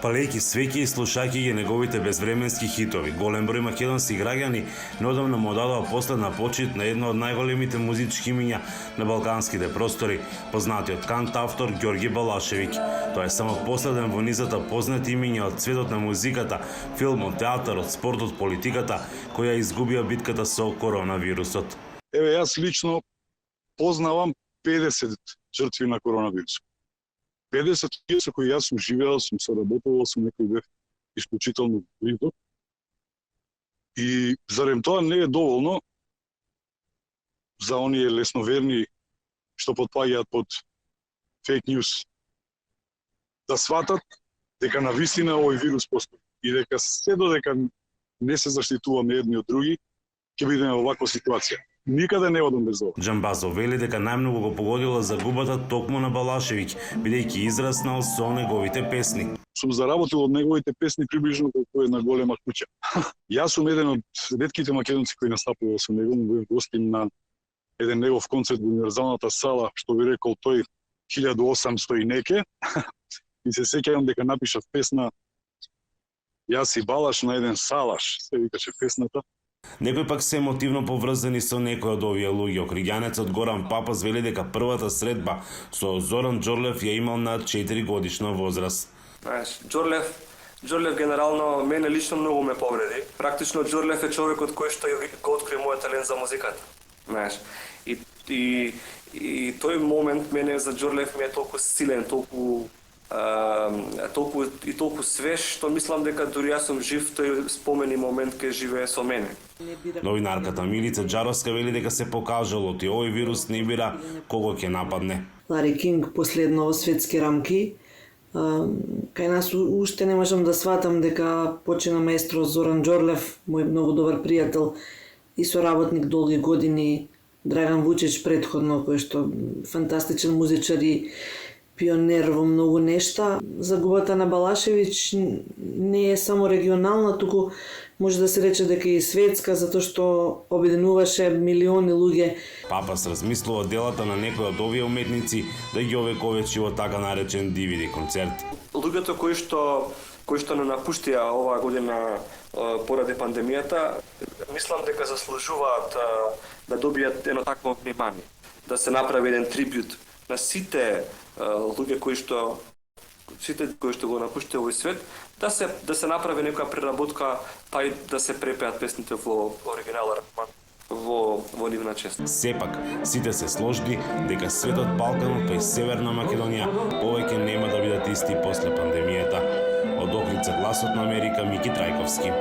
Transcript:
Палејќи свеќе и слушајќи ги неговите безвременски хитови, голем број македонски граѓани неодамна му дадоа последна почит на едно од најголемите музички имиња на балканските простори, познатиот кантавтор Ѓорги Балашевиќ. Тоа е само последен во низата познати имиња од светот на музиката, филмот, театарот, спортот, политиката, која изгубија битката со коронавирусот. Еве, јас лично познавам 50 жртви на коронавирус. 50 луѓе со кои јас сум живеел, сум соработувал, сум некој бев исклучително близок. И зарем тоа не е доволно за оние лесноверни што потпаѓаат под фейк ньюс да сватат дека навистина овој вирус постои и дека се додека не се заштитуваме едни од други, ќе бидеме во ваква ситуација. Никаде не одам без ова. Џамбазов вели дека најмногу го погодила загубата токму на Балашевиќ, бидејќи израснал со неговите песни. Сум заработил од неговите песни приближно колку една голема куќа. Јас сум еден од ретките македонци кои настапувал со него, бев гостин на еден негов концерт во Универзалната сала, што би рекол тој 1800 и неке. И се сеќавам дека напишав песна Јас и Балаш на еден салаш, се викаше песната. Некои пак се емотивно поврзани со некои од овие луѓе. Окриѓанецот Горан Папас вели дека првата средба со Зоран Џорлев ја имал на 4 годишна возраст. Џорлев генерално мене лично многу ме повреди. Практично Џорлев е човекот кој што го откри мојот талент за музиката. Знаеш, и тој момент мене за Џорлев ми е толку силен, толку свеж, што мислам дека дури јас сум жив, тој спомени момент кај живее со мене. Новинарката Милица Џаровска вели дека се покажало и овој вирус не бира кого ќе нападне. Лари Кинг последно во светски рамки. Кај нас уште не можам да сватам дека почина маестро Зоран Џорлев, мој многу добар пријател и соработник долги години, Драган Вучич претходно, кој што фантастичен музичар и пионер во многу нешта. Загубата на Балашевиќ не е само регионална, туку може да се рече дека и светска, затоа што обединуваше милиони луѓе. Папас размислува делата на некои од овие уметници да ги овековечи во така наречен DVD концерт. Луѓето кои што не напуштија оваа година поради пандемијата, мислам дека заслужуваат да добијат едно такво внимание, да се направи еден трибют на сите луѓе кои што го напуштија овој свет, да се направи некоја преработка, па и да се препеат песните во оригинален во нивна чест. Сепак, сите се сложни дека светот Балканот, па и Северна Македонија повеќе нема да бидат исти после пандемијата. Од Охридска, гласот на Америка, Мики Трајковски.